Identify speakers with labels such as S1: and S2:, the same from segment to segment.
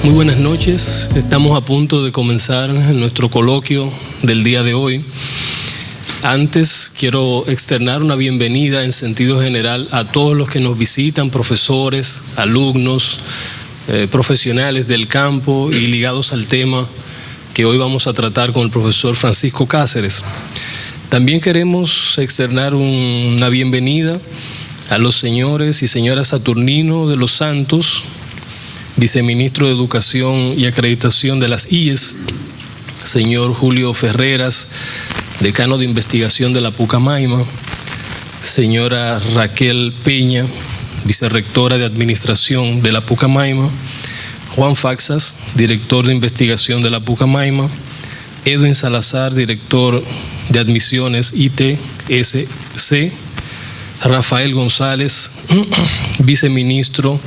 S1: Muy buenas noches, estamos a punto de comenzar nuestro coloquio del día de hoy. Antes quiero externar una bienvenida en sentido general a todos los que nos visitan, profesores, alumnos, profesionales del campo y ligados al tema que hoy vamos a tratar con el profesor Francisco Cáceres. También queremos externar una bienvenida a los señores y señoras Saturnino de los Santos, viceministro de Educación y Acreditación de las IES, señor Julio Ferreras, decano de Investigación de la Pucamaima, señora Raquel Peña, vicerrectora de Administración de la Pucamaima, Juan Faxas, director de Investigación de la Pucamaima, Edwin Salazar, director de Admisiones ITSC, Rafael González, viceministro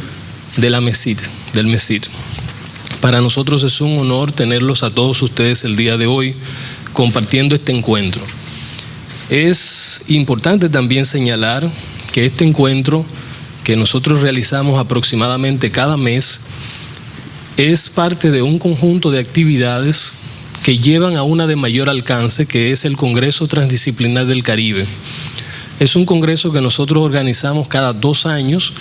S1: de la MESID, del MESID. Para nosotros es un honor tenerlos a todos ustedes el día de hoy compartiendo este encuentro. Es importante también señalar que este encuentro que nosotros realizamos aproximadamente cada mes es parte de un conjunto de actividades que llevan a una de mayor alcance, que es el Congreso Transdisciplinar del Caribe. Es un congreso que nosotros organizamos cada 2 años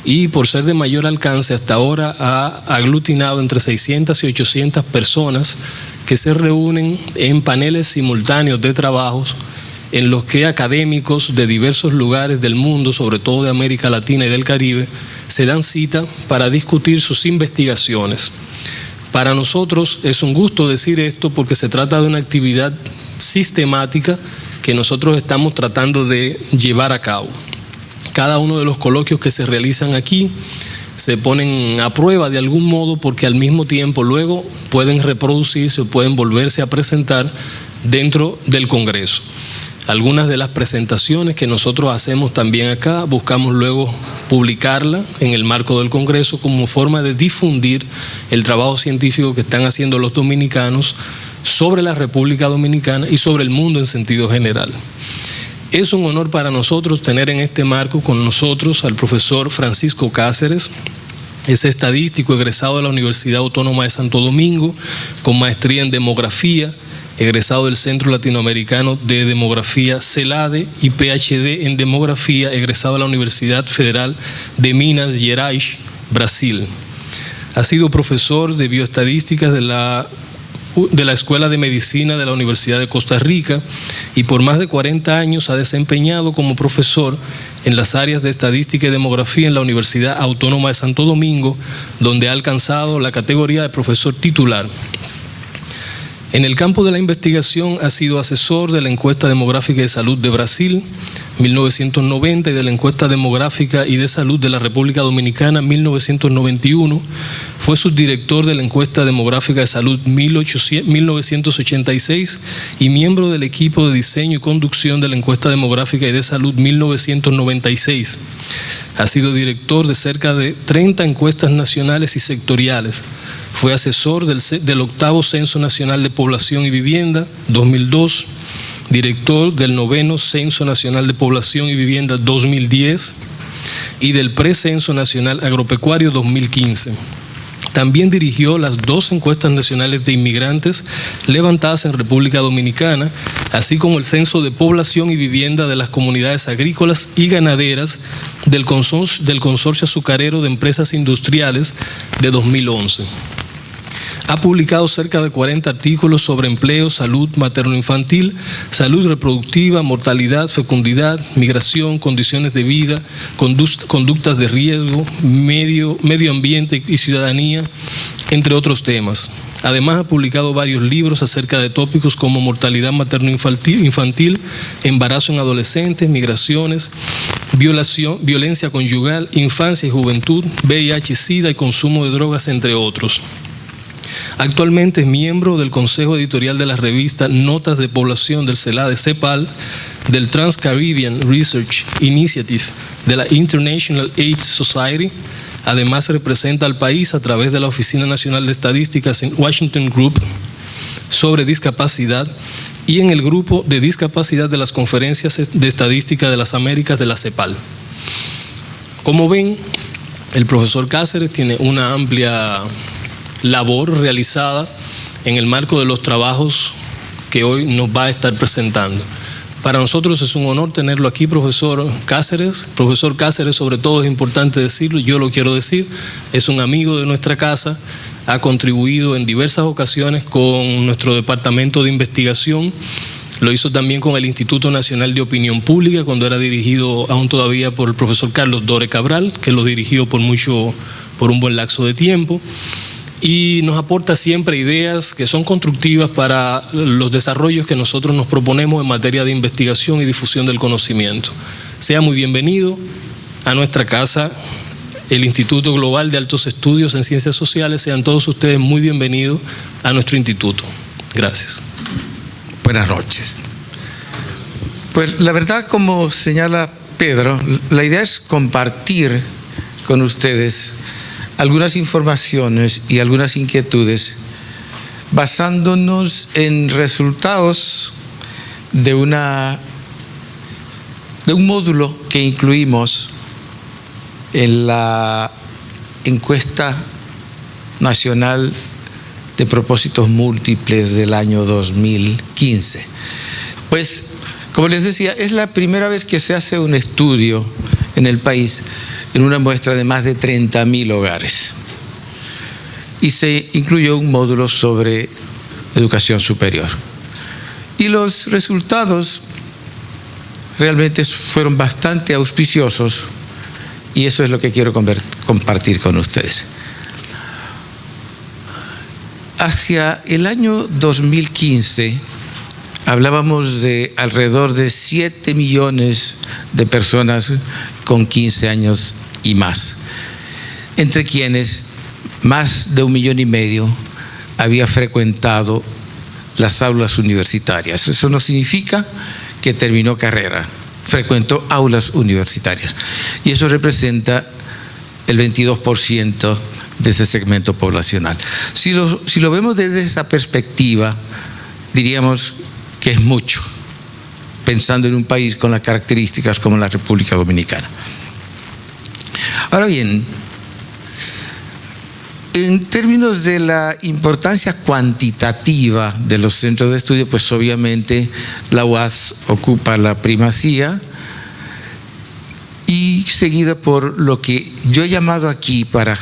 S1: y por ser de mayor alcance hasta ahora ha aglutinado entre 600 y 800 personas que se reúnen en paneles simultáneos de trabajos en los que académicos de diversos lugares del mundo, sobre todo de América Latina y del Caribe, se dan cita para discutir sus investigaciones. Para nosotros es un gusto decir esto porque se trata de una actividad sistemática que nosotros estamos tratando de llevar a cabo. Cada uno de los coloquios que se realizan aquí se ponen a prueba de algún modo porque al mismo tiempo luego pueden reproducirse o pueden volverse a presentar dentro del Congreso. Algunas de las presentaciones que nosotros hacemos también acá, buscamos luego publicarla en el marco del Congreso como forma de difundir el trabajo científico que están haciendo los dominicanos sobre la República Dominicana y sobre el mundo en sentido general. Es un honor para nosotros tener en este marco con nosotros al profesor Francisco Cáceres. Es estadístico egresado de la Universidad Autónoma de Santo Domingo, con maestría en demografía, egresado del Centro Latinoamericano de Demografía CELADE y PhD en demografía, egresado de la Universidad Federal de Minas Gerais, Brasil. Ha sido profesor de bioestadísticas de la Escuela de Medicina de la Universidad de Costa Rica y por más de 40 años ha desempeñado como profesor en las áreas de estadística y demografía en la Universidad Autónoma de Santo Domingo, donde ha alcanzado la categoría de profesor titular. En el campo de la investigación ha sido asesor de la Encuesta Demográfica y de Salud de Brasil, 1990, y de la Encuesta Demográfica y de Salud de la República Dominicana, 1991. Fue subdirector de la Encuesta Demográfica de Salud 1986 y miembro del equipo de diseño y conducción de la Encuesta Demográfica y de Salud 1996. Ha sido director de cerca de 30 encuestas nacionales y sectoriales. Fue asesor del 8º Censo Nacional de Población y Vivienda, 2002, director del 9º Censo Nacional de Población y Vivienda, 2010, y del Precenso Nacional Agropecuario, 2015. También dirigió las 2 encuestas nacionales de inmigrantes levantadas en República Dominicana, así como el Censo de Población y Vivienda de las Comunidades Agrícolas y Ganaderas del Consorcio Azucarero de Empresas Industriales de 2011. Ha publicado cerca de 40 artículos sobre empleo, salud materno-infantil, salud reproductiva, mortalidad, fecundidad, migración, condiciones de vida, conductas de riesgo, medio ambiente y ciudadanía, entre otros temas. Además, ha publicado varios libros acerca de tópicos como mortalidad materno-infantil, embarazo en adolescentes, migraciones, violencia conyugal, infancia y juventud, VIH, SIDA y consumo de drogas, entre otros. Actualmente es miembro del Consejo Editorial de la revista Notas de Población del CELADE-CEPAL, del Trans-Caribbean Research Initiative de la International AIDS Society. Además representa al país a través de la Oficina Nacional de Estadísticas en Washington Group sobre discapacidad y en el Grupo de Discapacidad de las Conferencias de Estadística de las Américas de la CEPAL. Como ven, el profesor Cáceres tiene una amplia labor realizada en el marco de los trabajos que hoy nos va a estar presentando. Para nosotros es un honor tenerlo aquí, profesor Cáceres. Profesor Cáceres, sobre todo es importante decirlo, yo lo quiero decir, es un amigo de nuestra casa, ha contribuido en diversas ocasiones con nuestro departamento de investigación, lo hizo también con el Instituto Nacional de Opinión Pública cuando era dirigido aún todavía por el profesor Carlos Dore Cabral, que lo dirigió por un buen lapso de tiempo. Y nos aporta siempre ideas que son constructivas para los desarrollos que nosotros nos proponemos en materia de investigación y difusión del conocimiento. Sea muy bienvenido a nuestra casa, el Instituto Global de Altos Estudios en Ciencias Sociales. Sean todos ustedes muy bienvenidos a nuestro instituto. Gracias.
S2: Buenas noches. Pues la verdad, como señala Pedro, la idea es compartir con ustedes algunas informaciones y algunas inquietudes basándonos en resultados de un módulo que incluimos en la encuesta nacional de propósitos múltiples del año 2015. Pues, como les decía, es la primera vez que se hace un estudio en el país en una muestra de más de 30.000 hogares. Y se incluyó un módulo sobre educación superior. Y los resultados realmente fueron bastante auspiciosos y eso es lo que quiero compartir con ustedes. Hacia el año 2015 hablábamos de alrededor de 7 millones de personas con 15 años y más, entre quienes más de 1,5 millones había frecuentado las aulas universitarias. Eso no significa que terminó carrera, frecuentó aulas universitarias. Y eso representa el 22% de ese segmento poblacional. Si lo vemos desde esa perspectiva, diríamos que es mucho, pensando en un país con las características como la República Dominicana. Ahora bien, en términos de la importancia cuantitativa de los centros de estudio, pues obviamente la UAS ocupa la primacía y seguida por lo que yo he llamado aquí, para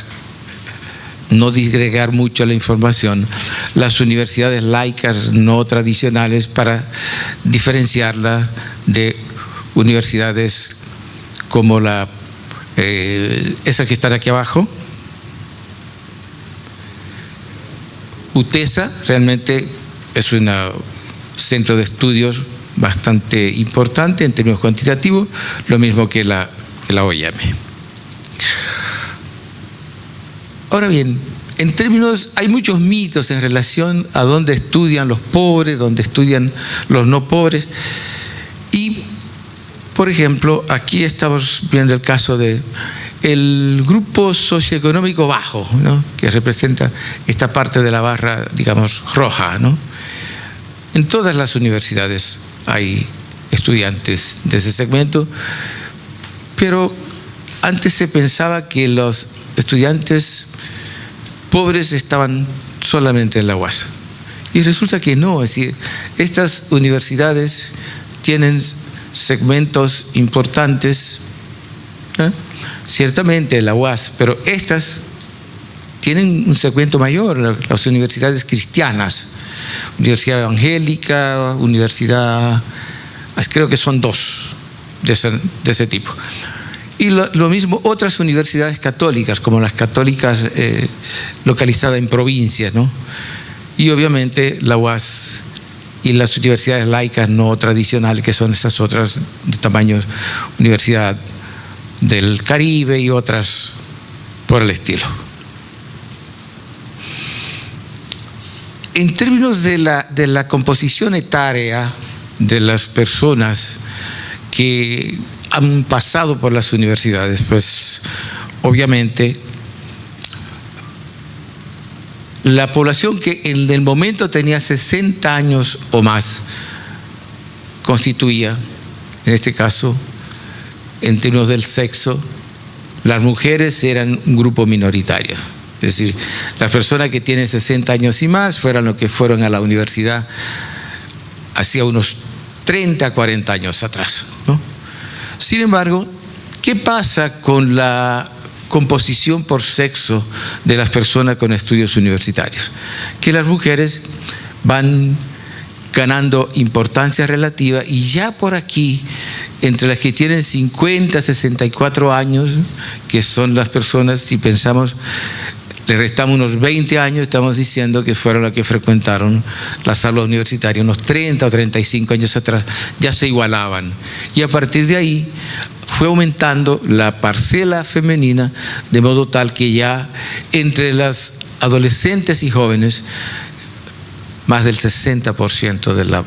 S2: no disgregar mucho la información, las universidades laicas no tradicionales, para diferenciarla de universidades como esa que está aquí abajo, UTESA. Realmente es un centro de estudios bastante importante en términos cuantitativos, lo mismo que la OIM. Ahora bien, en términos, hay muchos mitos en relación a dónde estudian los pobres, dónde estudian los no pobres. Y, por ejemplo, aquí estamos viendo el caso de el grupo socioeconómico bajo, ¿no?, que representa esta parte de la barra, digamos, roja, ¿no? En todas las universidades hay estudiantes de ese segmento, pero antes se pensaba que los estudiantes pobres estaban solamente en la UAS. Y resulta que no, es decir, estas universidades tienen segmentos importantes, ciertamente la UAS, pero estas tienen un segmento mayor, las universidades cristianas, Universidad Evangélica, Universidad, creo que son 2 de ese tipo. Y lo mismo otras universidades católicas, como las católicas localizadas en provincias, ¿no? Y obviamente la UAS y las universidades laicas no tradicionales, que son esas otras de tamaño Universidad del Caribe y otras por el estilo. En términos de la composición etaria de las personas que han pasado por las universidades, pues obviamente la población que en el momento tenía 60 años o más constituía, en este caso, en términos del sexo, las mujeres eran un grupo minoritario. Es decir, las personas que tienen 60 años y más fueron los que fueron a la universidad hacía unos 30, 40 años atrás, ¿no? Sin embargo, ¿qué pasa con la composición por sexo de las personas con estudios universitarios? Que las mujeres van ganando importancia relativa y ya por aquí, entre las que tienen 50, 64 años, que son las personas, si pensamos, le restamos unos 20 años, estamos diciendo que fueron las que frecuentaron la sala universitaria, unos 30 o 35 años atrás, ya se igualaban. Y a partir de ahí fue aumentando la parcela femenina, de modo tal que ya entre las adolescentes y jóvenes, más del 60% de la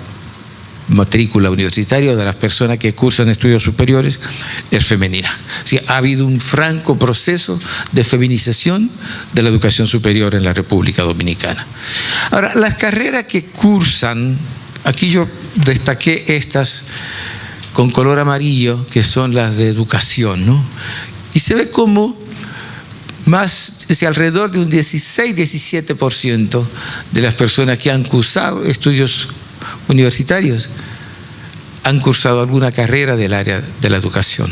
S2: matrícula universitaria, de las personas que cursan estudios superiores, es femenina. Sí, ha habido un franco proceso de feminización de la educación superior en la República Dominicana. Ahora, las carreras que cursan, aquí yo destaqué estas con color amarillo, que son las de educación, ¿no? Y se ve como alrededor de un 16-17% de las personas que han cursado estudios universitarios han cursado alguna carrera del área de la educación.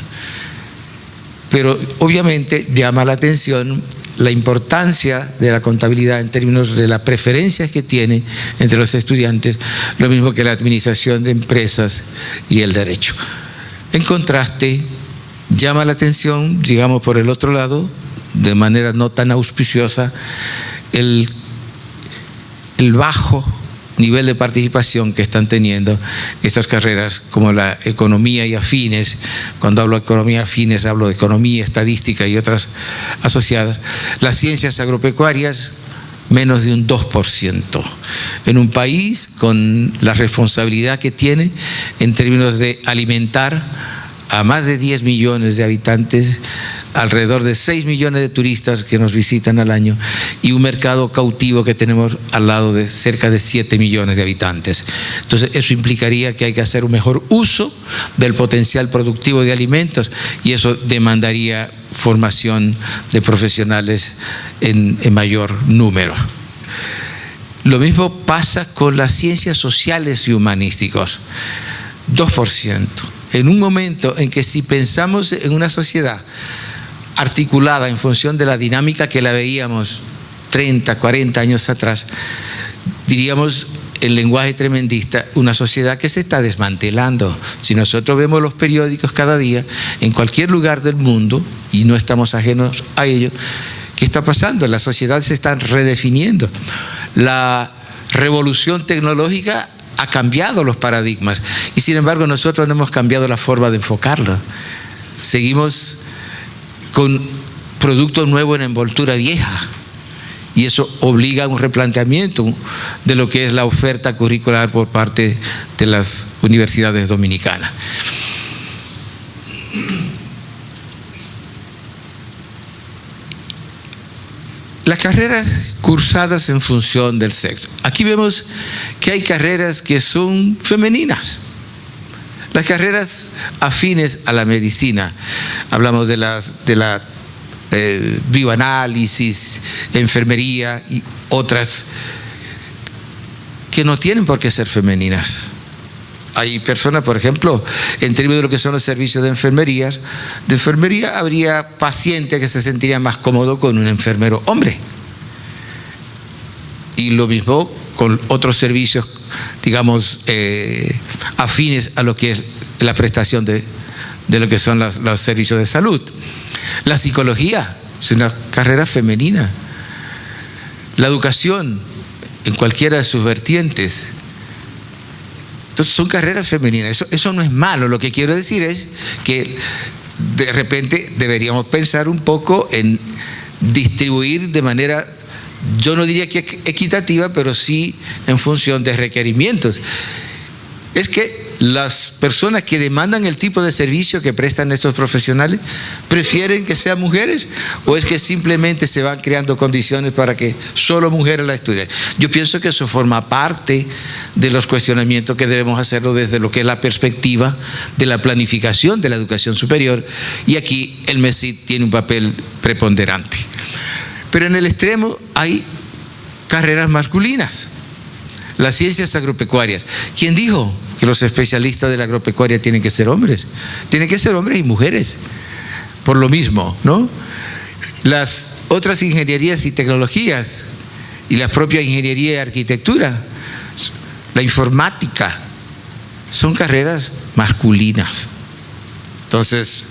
S2: Pero obviamente llama la atención la importancia de la contabilidad en términos de las preferencias que tiene entre los estudiantes, lo mismo que la administración de empresas y el derecho. En contraste, llama la atención, digamos por el otro lado, de manera no tan auspiciosa, el bajo nivel de participación que están teniendo estas carreras como la economía y afines. Cuando hablo de economía afines, hablo de economía, estadística y otras asociadas. Las ciencias agropecuarias, menos de un 2%. En un país con la responsabilidad que tiene en términos de alimentar a más de 10 millones de habitantes, alrededor de 6 millones de turistas que nos visitan al año y un mercado cautivo que tenemos al lado de cerca de 7 millones de habitantes. Entonces eso implicaría que hay que hacer un mejor uso del potencial productivo de alimentos y eso demandaría formación de profesionales en mayor número. Lo mismo pasa con las ciencias sociales y humanísticos, 2%. En un momento en que si pensamos en una sociedad articulada en función de la dinámica que la veíamos 30, 40 años atrás, diríamos en lenguaje tremendista, una sociedad que se está desmantelando. Si nosotros vemos los periódicos cada día, en cualquier lugar del mundo, y no estamos ajenos a ello, ¿qué está pasando? La sociedad se está redefiniendo. La revolución tecnológica ha cambiado los paradigmas y sin embargo nosotros no hemos cambiado la forma de enfocarlo. Seguimos con producto nuevo en envoltura vieja y eso obliga a un replanteamiento de lo que es la oferta curricular por parte de las universidades dominicanas. Las carreras cursadas en función del sexo. Aquí vemos que hay carreras que son femeninas. Las carreras afines a la medicina. Hablamos de la bioanálisis, enfermería y otras que no tienen por qué ser femeninas. Hay personas, por ejemplo, en términos de lo que son los servicios de enfermería habría pacientes que se sentirían más cómodos con un enfermero hombre. Y lo mismo con otros servicios, digamos, afines a lo que es la prestación de lo que son los servicios de salud. La psicología es una carrera femenina. La educación, en cualquiera de sus vertientes. Entonces son carreras femeninas. Eso no es malo. Lo que quiero decir es que de repente deberíamos pensar un poco en distribuir de manera, yo no diría que equitativa, pero sí en función de requerimientos. Es que las personas que demandan el tipo de servicio que prestan estos profesionales prefieren que sean mujeres, o es que simplemente se van creando condiciones para que solo mujeres la estudien. Yo pienso que eso forma parte de los cuestionamientos que debemos hacerlo desde lo que es la perspectiva de la planificación de la educación superior, y aquí el MESID tiene un papel preponderante. Pero en el extremo hay carreras masculinas. Las ciencias agropecuarias. ¿Quién dijo que los especialistas de la agropecuaria tienen que ser hombres? Tienen que ser hombres y mujeres, por lo mismo, ¿no? Las otras ingenierías y tecnologías, y la propia ingeniería y arquitectura, la informática, son carreras masculinas. Entonces,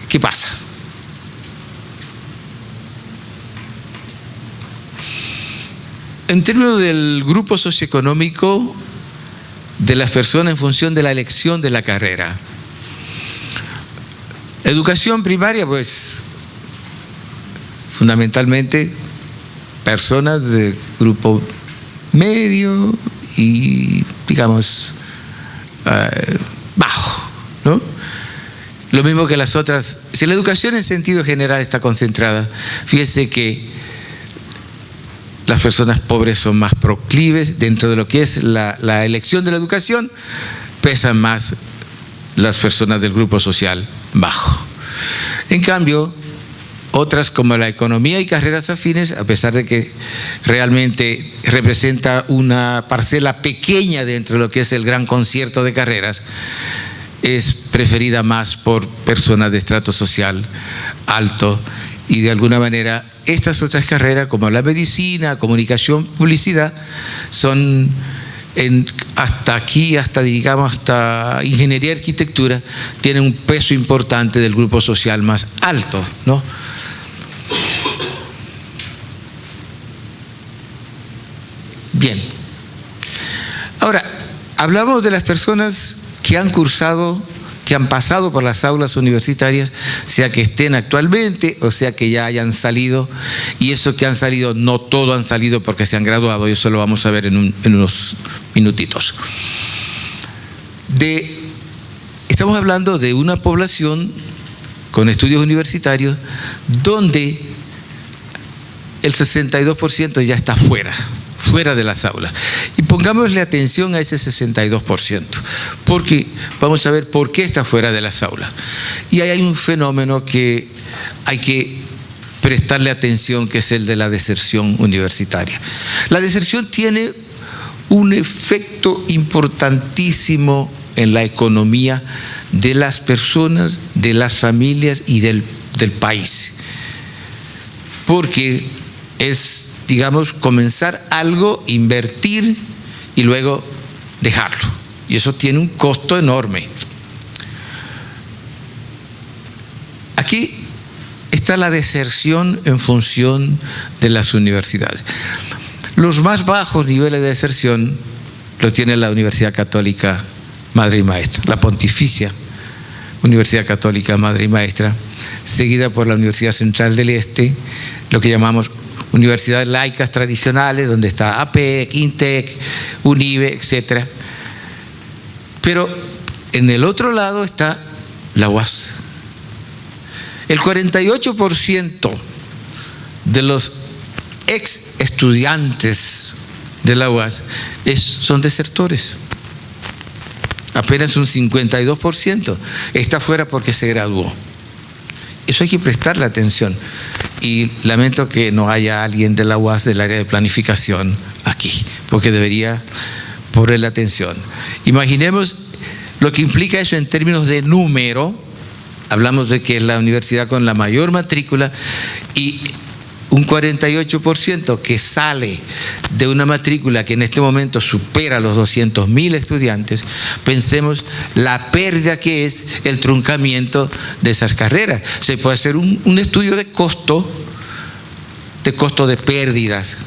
S2: ¿qué pasa? En términos del grupo socioeconómico de las personas en función de la elección de la carrera, educación primaria, pues fundamentalmente personas de grupo medio y digamos bajo, ¿no? Lo mismo que las otras. Si la educación en sentido general está concentrada, fíjese que las personas pobres son más proclives dentro de lo que es la elección de la educación, pesan más las personas del grupo social bajo. En cambio, otras como la economía y carreras afines, a pesar de que realmente representa una parcela pequeña dentro de lo que es el gran concierto de carreras, es preferida más por personas de estrato social alto, y de alguna manera estas otras carreras como la medicina, comunicación, publicidad, son hasta ingeniería y arquitectura, tienen un peso importante del grupo social más alto, ¿no? Bien. Ahora, hablamos de las personas que han pasado por las aulas universitarias, sea que estén actualmente o sea que ya hayan salido, y eso que han salido, no todos han salido porque se han graduado, y eso lo vamos a ver en unos minutitos. Estamos hablando de una población con estudios universitarios donde el 62% ya está fuera de las aulas. Y pongámosle atención a ese 62%, porque vamos a ver por qué está fuera de las aulas. Y ahí hay un fenómeno que hay que prestarle atención, que es el de la deserción universitaria. La deserción tiene un efecto importantísimo en la economía de las personas, de las familias y del país, porque es, digamos, comenzar algo, invertir y luego dejarlo. Y eso tiene un costo enorme. Aquí está la deserción en función de las universidades. Los más bajos niveles de deserción los tiene la Universidad Católica Madre y Maestra, la Pontificia Universidad Católica Madre y Maestra, seguida por la Universidad Central del Este, lo que llamamos universidades laicas tradicionales, donde está APEC, INTEC, UNIBE, etc. Pero en el otro lado está la UAS. El 48% de los ex estudiantes de la UAS son desertores. Apenas un 52% está fuera porque se graduó. Eso hay que prestarle atención. Y lamento que no haya alguien de la UAS del área de planificación aquí, porque debería ponerle atención. Imaginemos lo que implica eso en términos de número. Hablamos de que es la universidad con la mayor matrícula, y un 48% que sale de una matrícula que en este momento supera los 200.000 estudiantes. Pensemos la pérdida que es el truncamiento de esas carreras. Se puede hacer un estudio de costo de pérdidas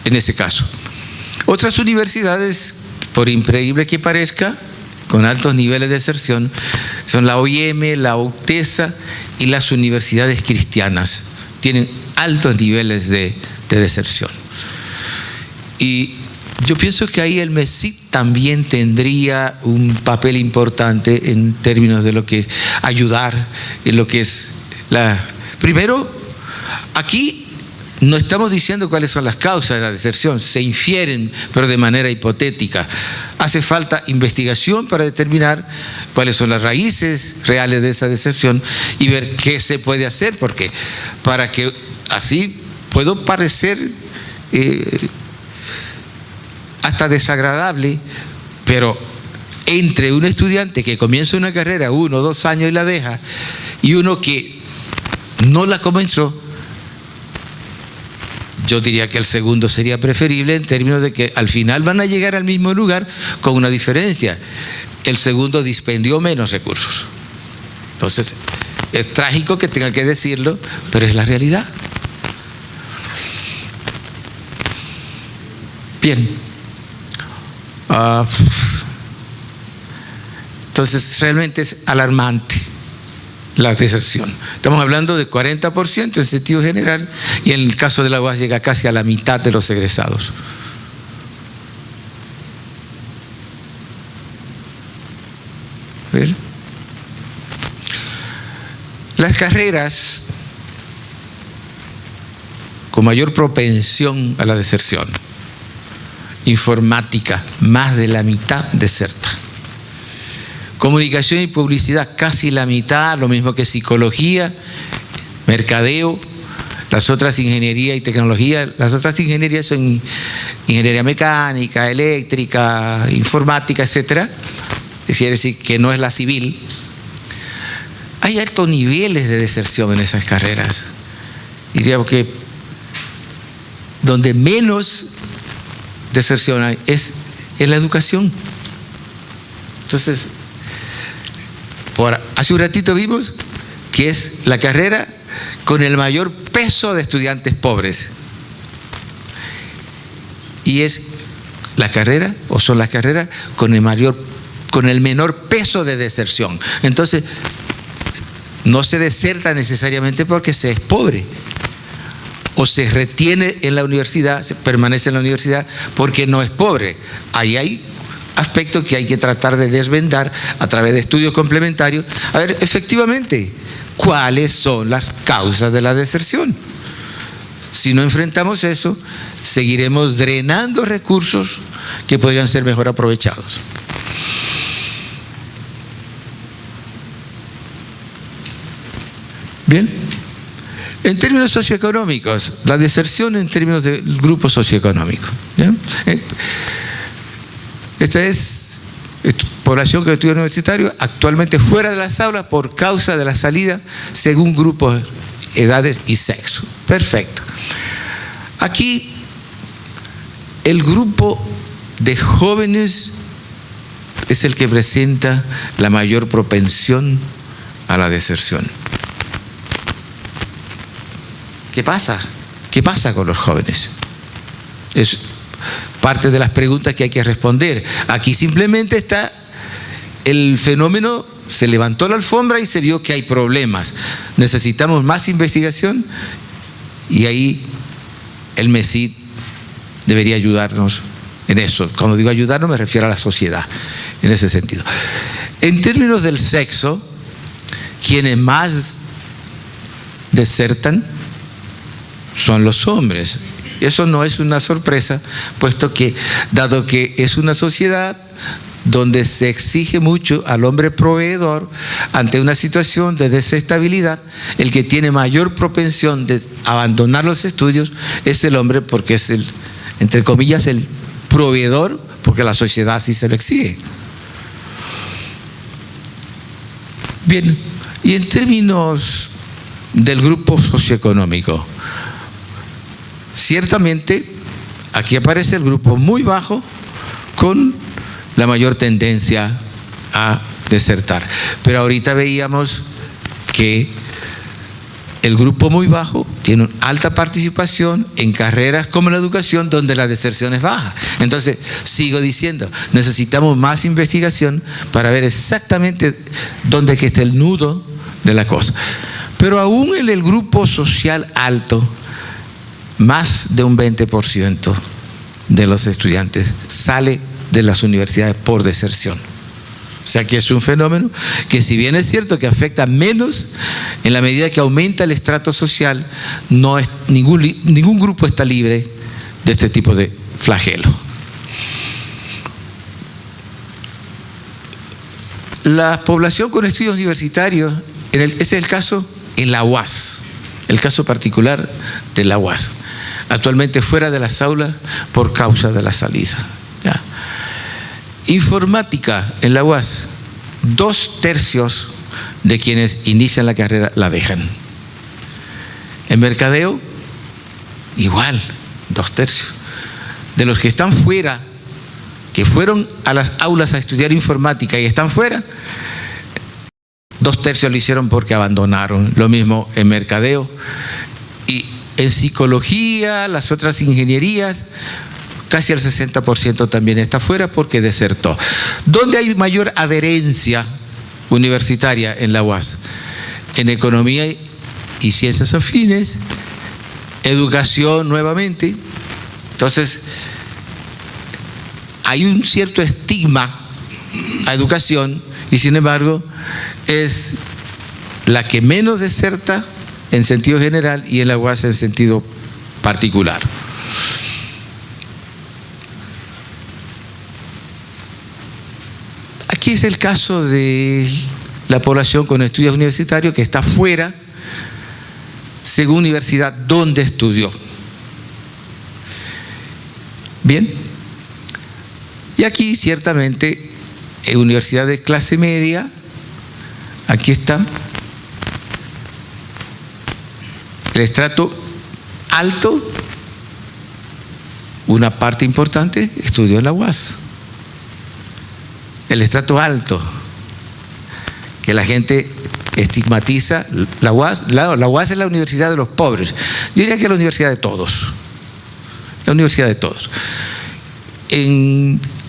S2: en ese caso. Otras universidades, por increíble que parezca, con altos niveles de deserción, son la OIM, la UTESA y las universidades cristianas. Tienen altos niveles de deserción. Y yo pienso que ahí el MESIC también tendría un papel importante en términos de lo que ayudar en lo que es Primero, aquí no estamos diciendo cuáles son las causas de la deserción, se infieren, pero de manera hipotética. hace falta investigación para determinar cuáles son las raíces reales de esa deserción y ver qué se puede hacer, porque para que así puedo parecer hasta desagradable, pero entre un estudiante que comienza una carrera 1 o 2 años y la deja, y uno que no la comenzó, yo diría que el segundo sería preferible en términos de que al final van a llegar al mismo lugar con una diferencia. El segundo dispendió menos recursos. Entonces, es trágico que tenga que decirlo, pero es la realidad. Bien. Entonces, realmente es alarmante la deserción. Estamos hablando de 40% en sentido general, y en el caso de la UAS llega casi a la mitad de los egresados. A ver. Las carreras con mayor propensión a la deserción: informática, más de la mitad deserta. Comunicación y publicidad, casi la mitad, lo mismo que psicología, mercadeo. Las otras, ingeniería y tecnología, las otras ingenierías son ingeniería mecánica, eléctrica, informática, etcétera. Quiere decir que no es la civil. Hay altos niveles de deserción en esas carreras. Diría que donde menos deserción hay es en la educación. Entonces, hace un ratito vimos que es la carrera con el mayor peso de estudiantes pobres. Y es la carrera, o son las carreras con el menor peso de deserción. Entonces, no se deserta necesariamente porque se es pobre, o se retiene en la universidad, se permanece en la universidad porque no es pobre. Ahí hay aspectos que hay que tratar de desvendar a través de estudios complementarios, a ver efectivamente cuáles son las causas de la deserción. Si no enfrentamos eso, seguiremos drenando recursos que podrían ser mejor aprovechados. Bien, en términos socioeconómicos, la deserción en términos del grupo socioeconómico, ¿ya? Esta es población que estudia universitario actualmente fuera de las aulas por causa de la salida según grupos, edades y sexo. Perfecto. Aquí el grupo de jóvenes es el que presenta la mayor propensión a la deserción. ¿Qué pasa? ¿Qué pasa con los jóvenes? Es parte de las preguntas que hay que responder. Aquí simplemente está el fenómeno, se levantó la alfombra y se vio que hay problemas. Necesitamos más investigación y ahí el MESID debería ayudarnos en eso. Cuando digo ayudarnos me refiero a la sociedad, en ese sentido. En términos del sexo, quienes más desertan son los hombres. Eso no es una sorpresa, puesto que, dado que es una sociedad donde se exige mucho al hombre proveedor, ante una situación de desestabilidad, el que tiene mayor propensión de abandonar los estudios es el hombre, porque es el, entre comillas, el proveedor, porque la sociedad así se lo exige. Bien, y en términos del grupo socioeconómico, ciertamente aquí aparece el grupo muy bajo con la mayor tendencia a desertar. Pero ahorita veíamos que el grupo muy bajo tiene una alta participación en carreras como la educación, donde la deserción es baja. Entonces, sigo diciendo, necesitamos más investigación para ver exactamente dónde está el nudo de la cosa. Pero aún en el grupo social alto, más de un 20% de los estudiantes sale de las universidades por deserción. O sea que es un fenómeno que, si bien es cierto que afecta menos, en la medida que aumenta el estrato social, no es, ningún grupo está libre de este tipo de flagelo. La población con estudios universitarios, ese es el caso en la UAS, el caso particular de la UAS, actualmente fuera de las aulas por causa de la salida. ¿Ya? Informática en la UAS, 2/3 de quienes inician la carrera la dejan. En mercadeo, igual, 2/3. De los que están fuera, que fueron a las aulas a estudiar informática y están fuera, 2/3 lo hicieron porque abandonaron. Lo mismo en mercadeo. Y en psicología, las otras ingenierías, casi el 60% también está fuera porque desertó. ¿Dónde hay mayor adherencia universitaria en la UAS? En economía y ciencias afines, educación nuevamente. Entonces, hay un cierto estigma a educación y sin embargo es la que menos deserta en sentido general y en la UAS en sentido particular. Aquí es el caso de la población con estudios universitarios que está fuera según universidad donde estudió. Bien, y aquí ciertamente en universidad de clase media, aquí está el estrato alto, una parte importante estudió en la UAS. El estrato alto, que la gente estigmatiza, la UAS es la universidad de los pobres. Yo diría que es la universidad de todos. La universidad de todos.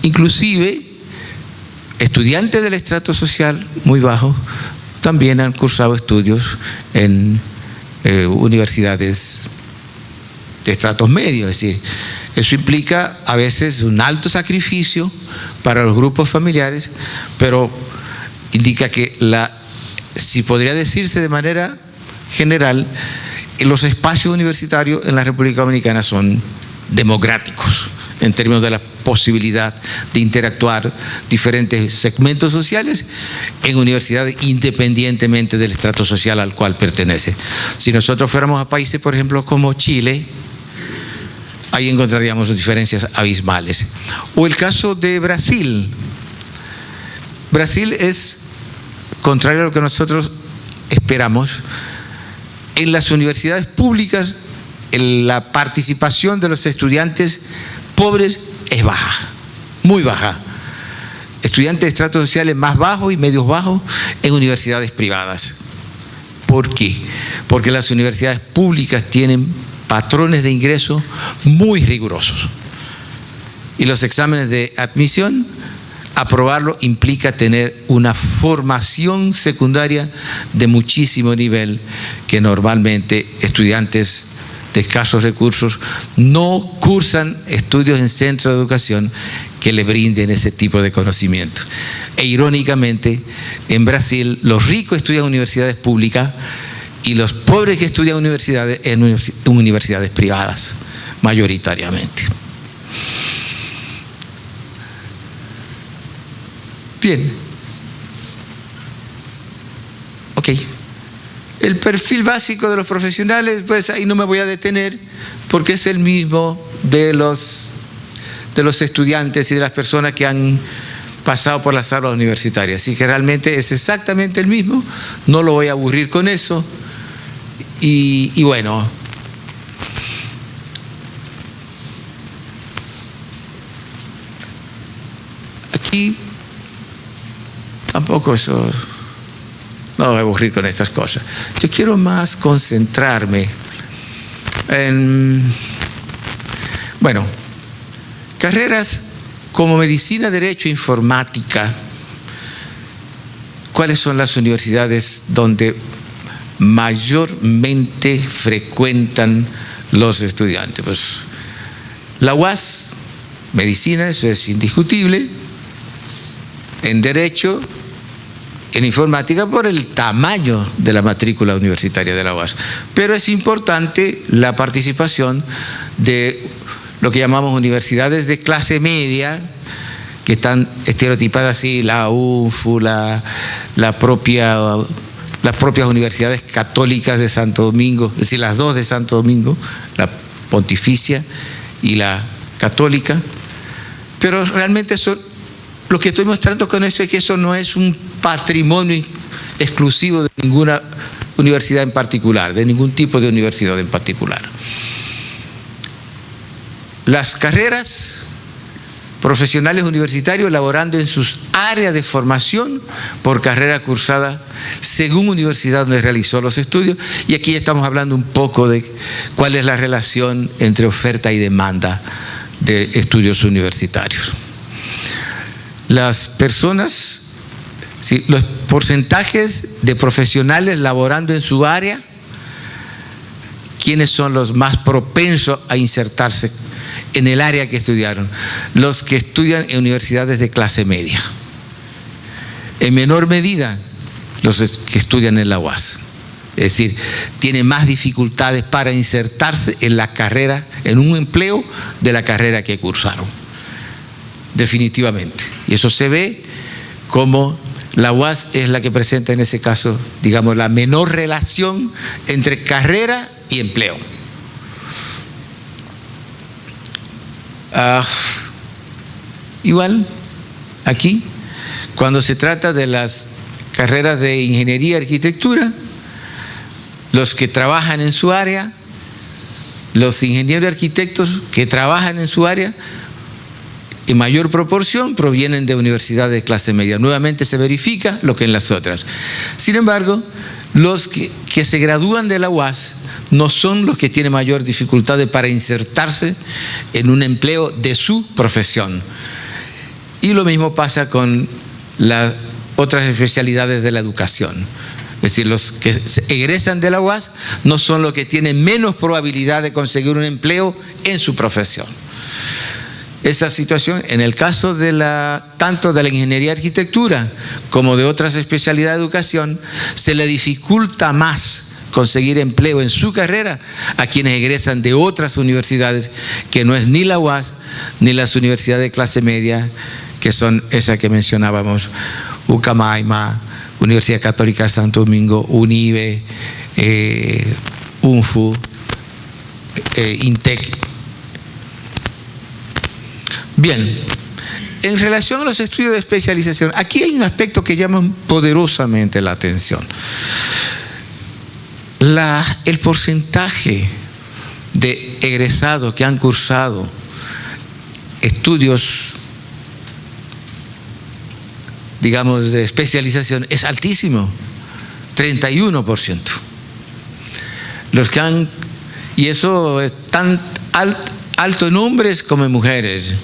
S2: Inclusive, estudiantes del estrato social muy bajo también han cursado estudios en universidades de estratos medios. Es decir, eso implica a veces un alto sacrificio para los grupos familiares, pero indica que si podría decirse de manera general, los espacios universitarios en la República Dominicana son democráticos en términos de la posibilidad de interactuar diferentes segmentos sociales en universidades independientemente del estrato social al cual pertenece. Si nosotros fuéramos a países, por ejemplo, como Chile, ahí encontraríamos diferencias abismales. O el caso de Brasil. Brasil es, contrario a lo que nosotros esperamos, en las universidades públicas la participación de los estudiantes pobres es baja, muy baja. Estudiantes de estratos sociales más bajos y medios bajos en universidades privadas. ¿Por qué? Porque las universidades públicas tienen patrones de ingreso muy rigurosos. Y los exámenes de admisión, aprobarlo implica tener una formación secundaria de muchísimo nivel que normalmente estudiantes de escasos recursos no cursan estudios en centros de educación que le brinden ese tipo de conocimiento. E irónicamente, en Brasil, los ricos estudian en universidades públicas y los pobres que estudian en universidades privadas, mayoritariamente. Bien. Ok. El perfil básico de los profesionales, pues ahí no me voy a detener porque es el mismo de los estudiantes y de las personas que han pasado por las aulas universitarias. Así que realmente es exactamente el mismo, no lo voy a aburrir con eso. Y bueno, aquí tampoco eso, no voy a aburrir con estas cosas. Yo quiero más concentrarme en, bueno, carreras como medicina, derecho, informática. ¿Cuáles son las universidades donde mayormente frecuentan los estudiantes? Pues la UAS, medicina, eso es indiscutible. En derecho, en informática, por el tamaño de la matrícula universitaria de la UAS. Pero es importante la participación de lo que llamamos universidades de clase media, que están estereotipadas así, la UNFU, las propias universidades católicas de Santo Domingo, es decir, las dos de Santo Domingo, la Pontificia y la Católica. Pero realmente lo que estoy mostrando con esto es que eso no es un patrimonio exclusivo de ninguna universidad en particular, de ningún tipo de universidad en particular. Las carreras profesionales universitarios laborando en sus áreas de formación por carrera cursada según universidad donde realizó los estudios, y aquí ya estamos hablando un poco de cuál es la relación entre oferta y demanda de estudios universitarios. Las personas, sí, los porcentajes de profesionales laborando en su área, ¿quiénes son los más propensos a insertarse en el área que estudiaron? Los que estudian en universidades de clase media. En menor medida, los que estudian en la UAS. Es decir, tienen más dificultades para insertarse en la carrera, en un empleo de la carrera que cursaron. Definitivamente. Y eso se ve como la UAS es la que presenta en ese caso, digamos, la menor relación entre carrera y empleo. Igual, aquí, cuando se trata de las carreras de ingeniería y arquitectura, los que trabajan en su área, los ingenieros y arquitectos que trabajan en su área, en mayor proporción provienen de universidades de clase media. Nuevamente se verifica lo que en las otras. Sin embargo, los que se gradúan de la UAS no son los que tienen mayor dificultad para insertarse en un empleo de su profesión. Y lo mismo pasa con las otras especialidades de la educación. Es decir, los que egresan de la UAS no son los que tienen menos probabilidad de conseguir un empleo en su profesión. Esa situación, en el caso de tanto de la ingeniería y arquitectura como de otras especialidades de educación, se le dificulta más conseguir empleo en su carrera a quienes egresan de otras universidades que no es ni la UAS ni las universidades de clase media, que son esas que mencionábamos: Ucamaima, Universidad Católica de Santo Domingo, UNIBE, UNFU, INTEC. Bien, en relación a los estudios de especialización, aquí hay un aspecto que llama poderosamente la atención. El porcentaje de egresados que han cursado estudios, digamos, de especialización es altísimo, 31%. Y eso es tan alto en hombres como en mujeres,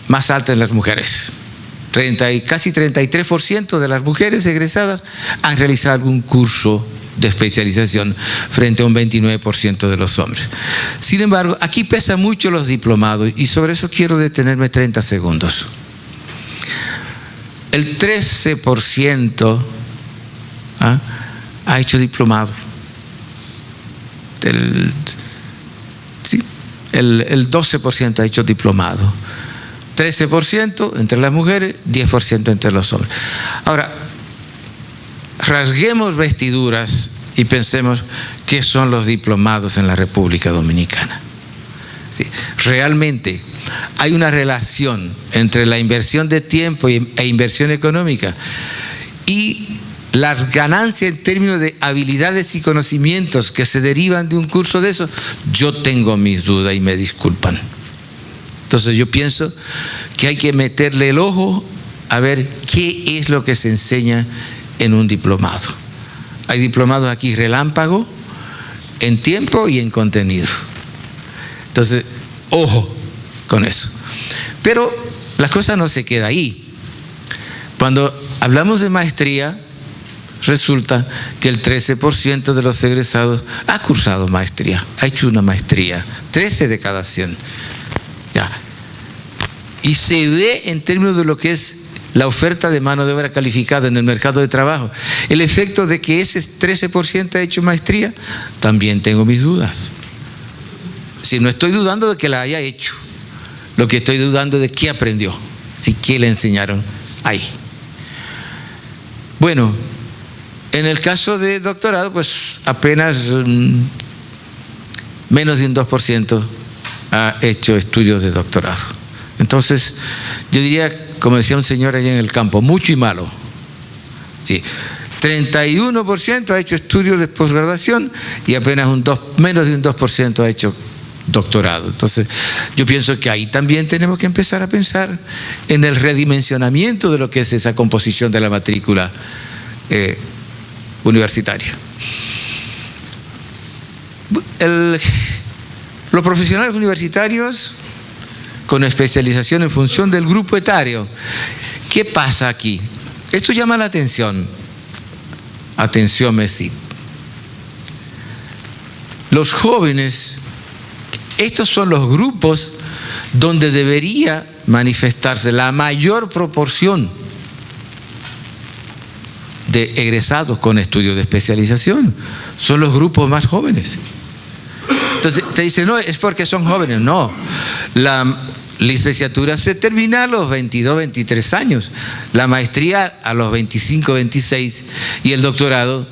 S2: más alto en las mujeres. Casi 33% de las mujeres egresadas han realizado algún curso de especialización frente a un 29% de los hombres. Sin embargo, aquí pesan mucho los diplomados y sobre eso quiero detenerme 30 segundos. El 13% ha hecho diplomado. El 12% ha hecho diplomado. 13% entre las mujeres, 10% entre los hombres. Ahora, rasguemos vestiduras y pensemos qué son los diplomados en la República Dominicana. Sí, realmente hay una relación entre la inversión de tiempo e inversión económica y las ganancias en términos de habilidades y conocimientos que se derivan de un curso de eso. Yo tengo mis dudas y me disculpan. Entonces yo pienso que hay que meterle el ojo a ver qué es lo que se enseña en un diplomado. Hay diplomados aquí relámpago, en tiempo y en contenido. Entonces, ojo con eso. Pero la cosa no se queda ahí. Cuando hablamos de maestría, resulta que el 13% de los egresados ha cursado maestría, ha hecho una maestría, 13 de cada 100. Ya. Y se ve en términos de lo que es la oferta de mano de obra calificada en el mercado de trabajo, el efecto de que ese 13% ha hecho maestría, también tengo mis dudas. Si no estoy dudando de que la haya hecho, Lo que estoy dudando de qué aprendió, si qué le enseñaron ahí. Bueno, en el caso de doctorado, pues apenas menos de un 2% ha hecho estudios de doctorado. Entonces, yo diría, como decía un señor allá en el campo, mucho y malo. Sí. 31% ha hecho estudios de posgraduación y apenas menos de un 2% ha hecho doctorado. Entonces, yo pienso que ahí también tenemos que empezar a pensar en el redimensionamiento de lo que es esa composición de la matrícula universitaria. Los profesionales universitarios con especialización en función del grupo etario. ¿Qué pasa aquí? Esto llama la atención. Atención, Messi. Los jóvenes, estos son los grupos donde debería manifestarse la mayor proporción de egresados con estudios de especialización. Son los grupos más jóvenes. Entonces te dicen, no, es porque son jóvenes. No, la licenciatura se termina a los 22, 23 años, la maestría a los 25, 26 y el doctorado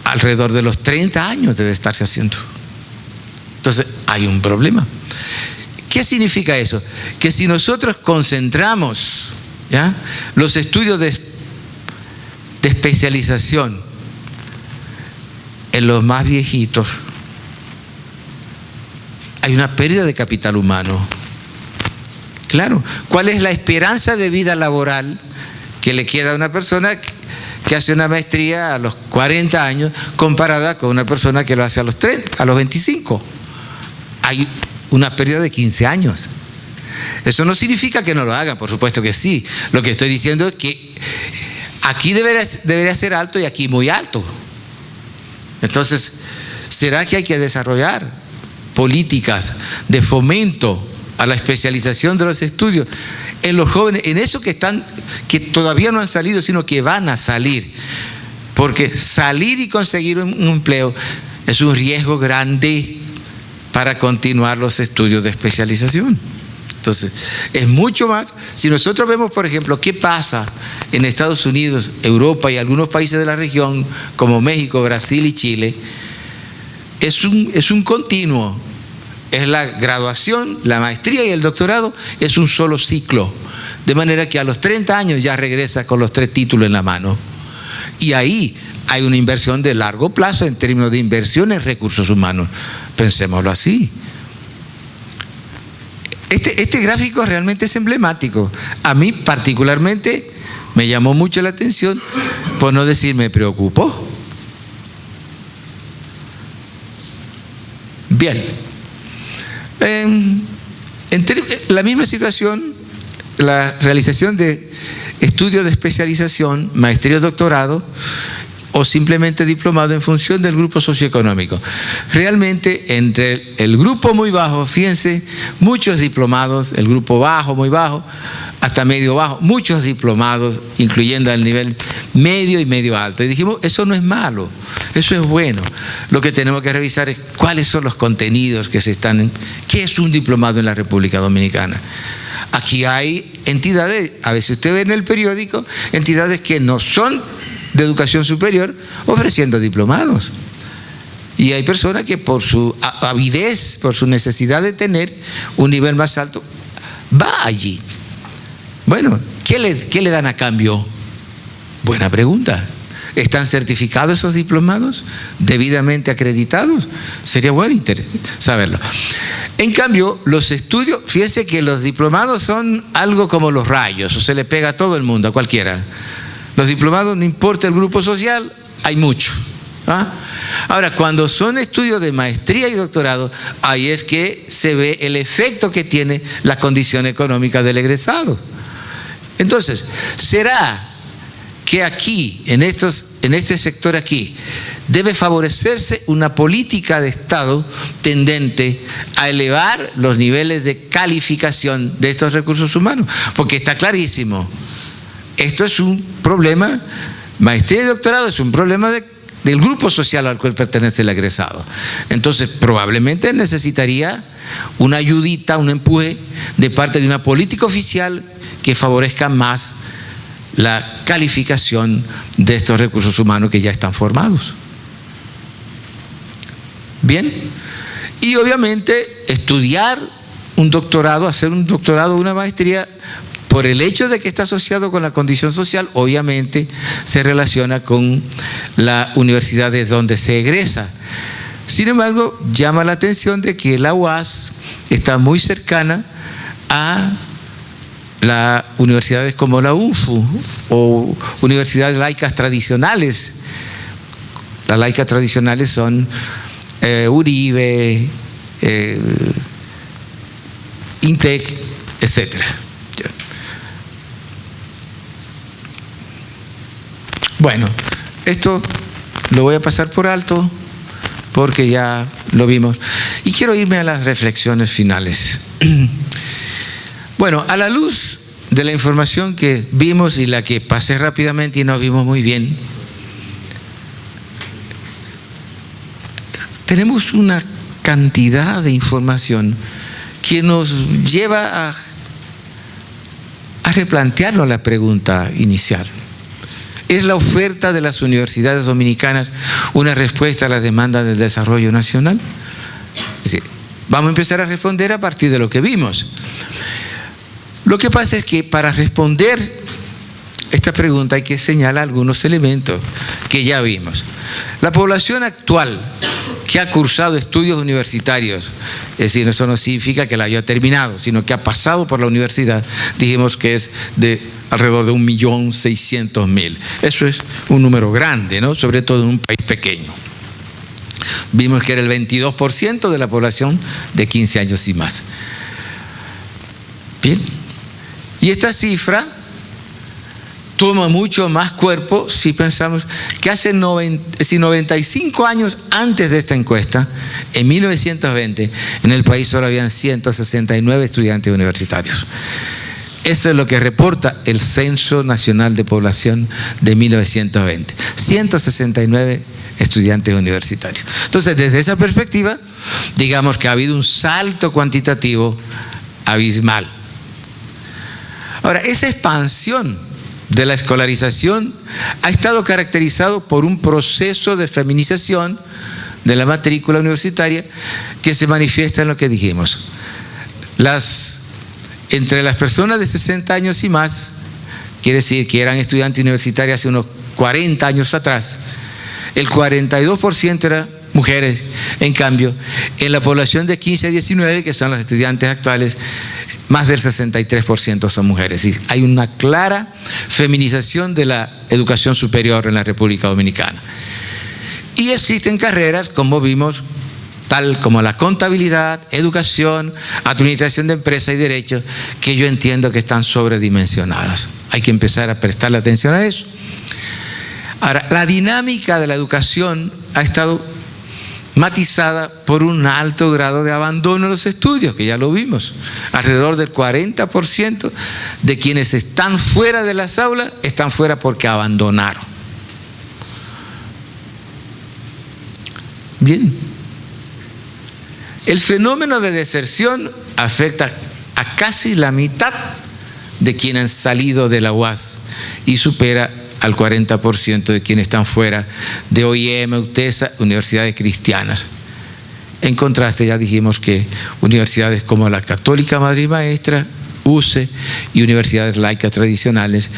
S2: alrededor de los 30 años debe estarse haciendo. Entonces hay un problema. ¿Qué significa eso? Que si nosotros concentramos, ¿ya?, los estudios de especialización en los más viejitos, hay una pérdida de capital humano. Claro, ¿cuál es la esperanza de vida laboral que le queda a una persona que hace una maestría a los 40 años comparada con una persona que lo hace a los 30, a los 25? Hay una pérdida de 15 años. Eso no significa que no lo hagan, por supuesto que sí. Lo que estoy diciendo es que aquí debería ser alto y aquí muy alto. Entonces, ¿será que hay que desarrollar políticas de fomento a la especialización de los estudios en los jóvenes, en esos que todavía no han salido, sino que van a salir? Porque salir y conseguir un empleo es un riesgo grande para continuar los estudios de especialización. Entonces, es mucho más. Si nosotros vemos, por ejemplo, qué pasa en Estados Unidos, Europa y algunos países de la región, como México, Brasil y Chile, es un continuo. Es la graduación, la maestría y el doctorado, es un solo ciclo. De manera que a los 30 años ya regresa con los 3 títulos en la mano. Y ahí hay una inversión de largo plazo en términos de inversión en recursos humanos. Pensémoslo así. Este gráfico realmente es emblemático. A mí particularmente me llamó mucho la atención, por no decir me preocupó. Bien. La misma situación, la realización de estudios de especialización, maestría o doctorado, o simplemente diplomado en función del grupo socioeconómico. Realmente entre el grupo muy bajo, fíjense, muchos diplomados, el grupo bajo, muy bajo, hasta medio bajo, muchos diplomados, incluyendo al nivel medio y medio alto. Y dijimos, eso no es malo, eso es bueno. Lo que tenemos que revisar es cuáles son los contenidos que ¿qué es un diplomado en la República Dominicana? Aquí hay entidades, a veces usted ve en el periódico, entidades que no son de educación superior ofreciendo diplomados. Y hay personas que por su avidez, por su necesidad de tener un nivel más alto, va allí. Bueno, ¿qué le dan a cambio? Buena pregunta. ¿Están certificados esos diplomados? ¿Debidamente acreditados? Sería bueno saberlo. En cambio, los estudios, fíjense que los diplomados son algo como los rayos, o se le pega a todo el mundo, a cualquiera. Los diplomados, no importa el grupo social, hay mucho. ¿Ah? Ahora, cuando son estudios de maestría y doctorado, ahí es que se ve el efecto que tiene la condición económica del egresado. Entonces, ¿será que aquí, en este sector aquí, debe favorecerse una política de Estado tendente a elevar los niveles de calificación de estos recursos humanos? Porque está clarísimo, esto es un problema, maestría y doctorado es un problema del grupo social al cual pertenece el egresado. Entonces, probablemente necesitaría una ayudita, un empuje de parte de una política oficial que favorezca más la calificación de estos recursos humanos que ya están formados. Bien, y obviamente estudiar un doctorado, hacer un doctorado o una maestría, por el hecho de que está asociado con la condición social, obviamente se relaciona con la universidad desde donde se egresa. Sin embargo, llama la atención de que la UAS está muy cercana a las universidades como la UNFU o universidades laicas tradicionales. Las laicas tradicionales son Uribe, INTEC, etcétera. Bueno, esto lo voy a pasar por alto porque ya lo vimos. Y quiero irme a las reflexiones finales. Bueno, a la luz de la información que vimos y la que pasé rápidamente y nos vimos muy bien, tenemos una cantidad de información que nos lleva a replantearnos la pregunta inicial. ¿Es la oferta de las universidades dominicanas una respuesta a las demandas del desarrollo nacional? Es decir, vamos a empezar a responder a partir de lo que vimos. Lo que pasa es que para responder esta pregunta hay que señalar algunos elementos que ya vimos. La población actual que ha cursado estudios universitarios, es decir, eso no significa que la haya terminado, sino que ha pasado por la universidad, dijimos que es de alrededor de 1.600.000. Eso es un número grande, ¿no? Sobre todo en un país pequeño. Vimos que era el 22% de la población de 15 años y más. Bien. Y esta cifra toma mucho más cuerpo si pensamos que hace 95 años antes de esta encuesta, en 1920, en el país solo habían 169 estudiantes universitarios. Eso es lo que reporta el Censo Nacional de Población de 1920. 169 estudiantes universitarios. Entonces, desde esa perspectiva, digamos que ha habido un salto cuantitativo abismal. Ahora, esa expansión de la escolarización ha estado caracterizado por un proceso de feminización de la matrícula universitaria que se manifiesta en lo que dijimos. Entre las personas de 60 años y más, quiere decir que eran estudiantes universitarios hace unos 40 años atrás, el 42% eran mujeres. En cambio, en la población de 15 a 19, que son los estudiantes actuales, más del 63% son mujeres. Y hay una clara feminización de la educación superior en la República Dominicana. Y existen carreras, como vimos, tal como la contabilidad, educación, administración de empresas y derecho, que yo entiendo que están sobredimensionadas. Hay que empezar a prestarle atención a eso. Ahora, la dinámica de la educación ha estado matizada por un alto grado de abandono de los estudios, que ya lo vimos. Alrededor del 40% de quienes están fuera de las aulas están fuera porque abandonaron. Bien. El fenómeno de deserción afecta a casi la mitad de quienes han salido de la UAS y supera al 40% de quienes están fuera de OIM, UTESA, universidades cristianas. En contraste, ya dijimos que universidades como la Católica Madre Maestra, UCE y universidades laicas tradicionales,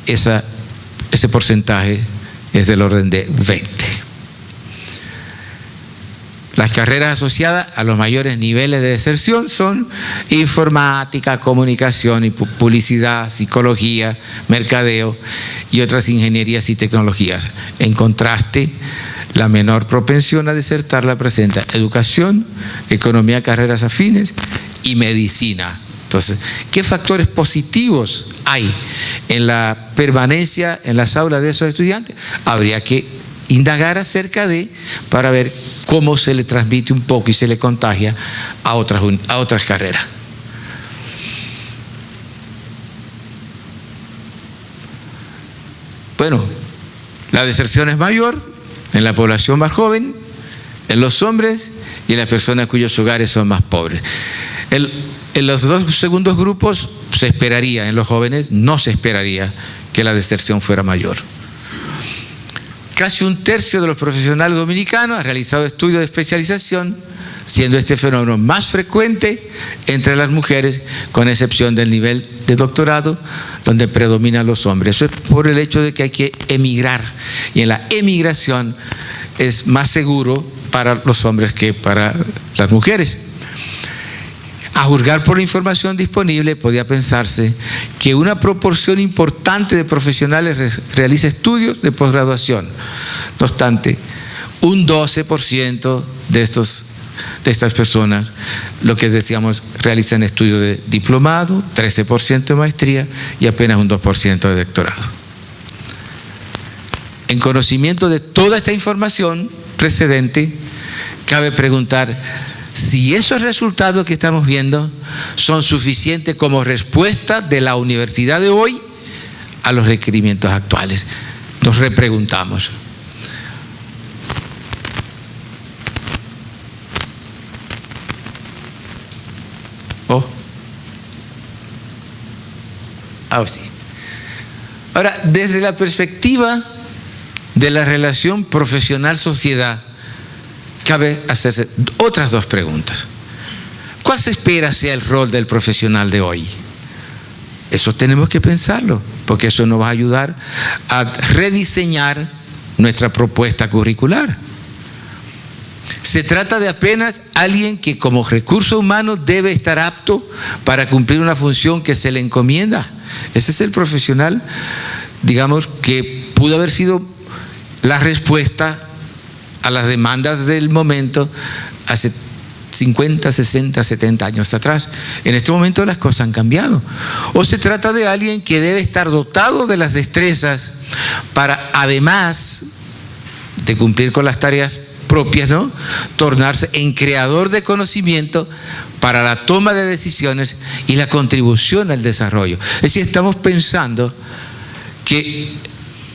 S2: ese porcentaje es del orden de 20. Las carreras asociadas a los mayores niveles de deserción son informática, comunicación y publicidad, psicología, mercadeo y otras ingenierías y tecnologías. En contraste, la menor propensión a desertar la presenta educación, economía, carreras afines y medicina. Entonces, ¿qué factores positivos hay en la permanencia en las aulas de esos estudiantes? Habría que indagar acerca para ver cómo se le transmite un poco y se le contagia a otras carreras. Bueno, la deserción es mayor en la población más joven, en los hombres y las personas cuyos hogares son más pobres. En los dos segundos grupos se esperaría, en los jóvenes no se esperaría que la deserción fuera mayor. Casi un tercio de los profesionales dominicanos ha realizado estudios de especialización, siendo este fenómeno más frecuente entre las mujeres, con excepción del nivel de doctorado, donde predominan los hombres. Eso es por el hecho de que hay que emigrar, y en la emigración es más seguro para los hombres que para las mujeres. A juzgar por la información disponible, podía pensarse que una proporción importante de profesionales realiza estudios de posgraduación. No obstante, un 12% de estas personas, lo que decíamos, realizan estudios de diplomado, 13% de maestría y apenas un 2% de doctorado. En conocimiento de toda esta información precedente, cabe preguntar si esos resultados que estamos viendo son suficientes como respuesta de la universidad de hoy a los requerimientos actuales. Nos repreguntamos. Sí. Ahora, desde la perspectiva de la relación profesional-sociedad, cabe hacerse otras dos preguntas. ¿Cuál se espera sea el rol del profesional de hoy? Eso tenemos que pensarlo, porque eso nos va a ayudar a rediseñar nuestra propuesta curricular. Se trata de apenas alguien que como recurso humano debe estar apto para cumplir una función que se le encomienda. Ese es el profesional, digamos, que pudo haber sido la respuesta a las demandas del momento hace 50, 60, 70 años atrás. En este momento las cosas han cambiado. O se trata de alguien que debe estar dotado de las destrezas para, además de cumplir con las tareas propias, ¿no?, tornarse en creador de conocimiento para la toma de decisiones y la contribución al desarrollo. Es decir, estamos pensando que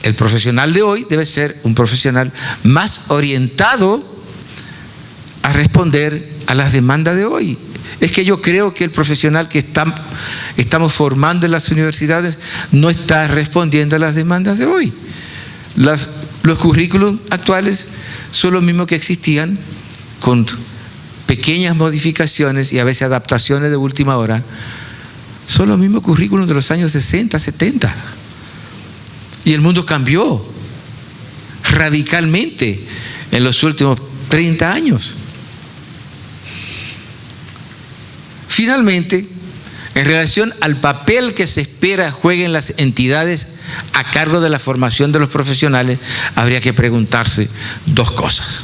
S2: el profesional de hoy debe ser un profesional más orientado a responder a las demandas de hoy. Es que yo creo que el profesional que estamos formando en las universidades no está respondiendo a las demandas de hoy. Los currículos actuales son los mismos que existían, con pequeñas modificaciones y a veces adaptaciones de última hora. Son los mismos currículos de los años 60, 70. Y el mundo cambió radicalmente en los últimos 30 años. Finalmente, en relación al papel que se espera jueguen las entidades a cargo de la formación de los profesionales, habría que preguntarse dos cosas.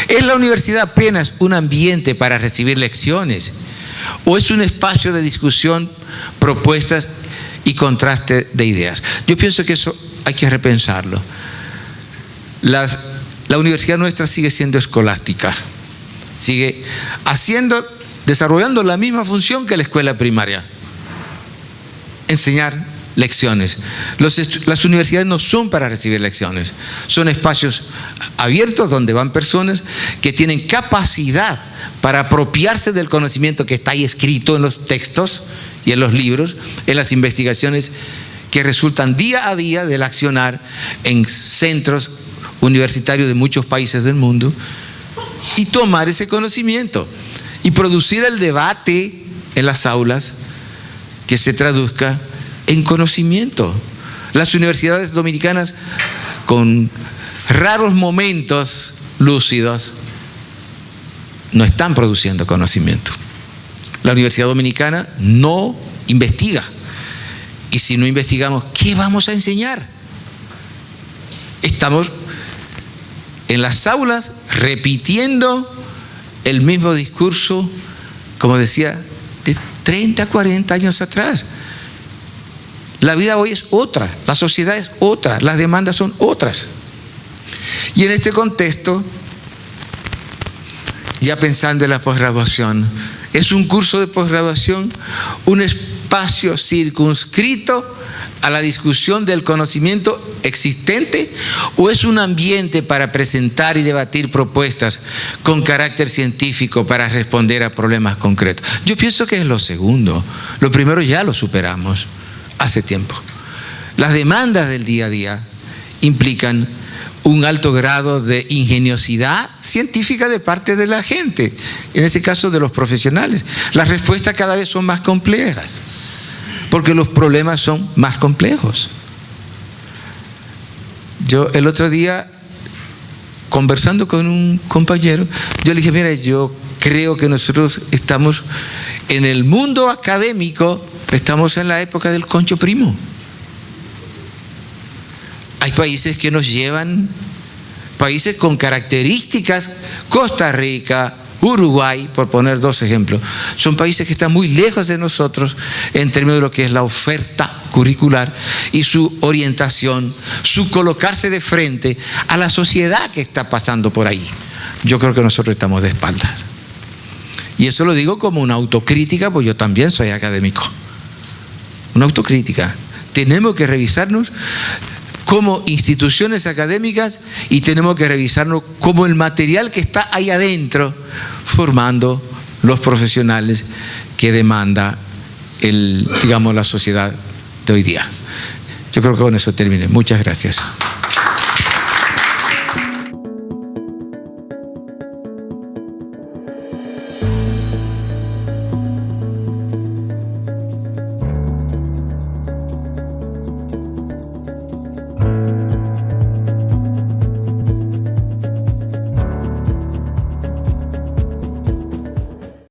S2: ¿Es la universidad apenas un ambiente para recibir lecciones o es un espacio de discusión, propuestas y contraste de ideas? Yo pienso que eso hay que repensarlo. La universidad nuestra sigue siendo escolástica, sigue desarrollando la misma función que la escuela primaria: enseñar lecciones. Las universidades no son para recibir lecciones, son espacios abiertos donde van personas que tienen capacidad para apropiarse del conocimiento que está ahí escrito en los textos y en los libros, en las investigaciones que resultan día a día del accionar en centros universitarios de muchos países del mundo, y tomar ese conocimiento y producir el debate en las aulas que se traduzca en conocimiento. Las universidades dominicanas, con raros momentos lúcidos, no están produciendo conocimiento. La Universidad Dominicana no investiga. Y si no investigamos, ¿qué vamos a enseñar? Estamos en las aulas repitiendo el mismo discurso, como decía, de 30, 40 años atrás. La vida hoy es otra, la sociedad es otra, las demandas son otras. Y en este contexto, ya pensando en la posgraduación, es un curso de posgraduación un espacio circunscrito a la discusión del conocimiento existente o es un ambiente para presentar y debatir propuestas con carácter científico para responder a problemas concretos? Yo pienso que es lo segundo. Lo primero ya lo superamos hace tiempo. Las demandas del día a día implican un alto grado de ingeniosidad científica de parte de la gente, en ese caso de los profesionales. Las respuestas cada vez son más complejas, porque los problemas son más complejos. Yo el otro día, conversando con un compañero, yo le dije, mira, yo creo que nosotros estamos en el mundo académico, estamos en la época del concho primo. Hay países que nos llevan, países con características, Costa Rica, Uruguay, por poner dos ejemplos, son países que están muy lejos de nosotros en términos de lo que es la oferta curricular y su orientación, su colocarse de frente a la sociedad que está pasando por ahí. Yo creo que nosotros estamos de espaldas. Y eso lo digo como una autocrítica, pues yo también soy académico. Una autocrítica. Tenemos que revisarnos como instituciones académicas y tenemos que revisarnos como el material que está ahí adentro formando los profesionales que demanda la sociedad de hoy día. Yo creo que con eso terminé. Muchas gracias.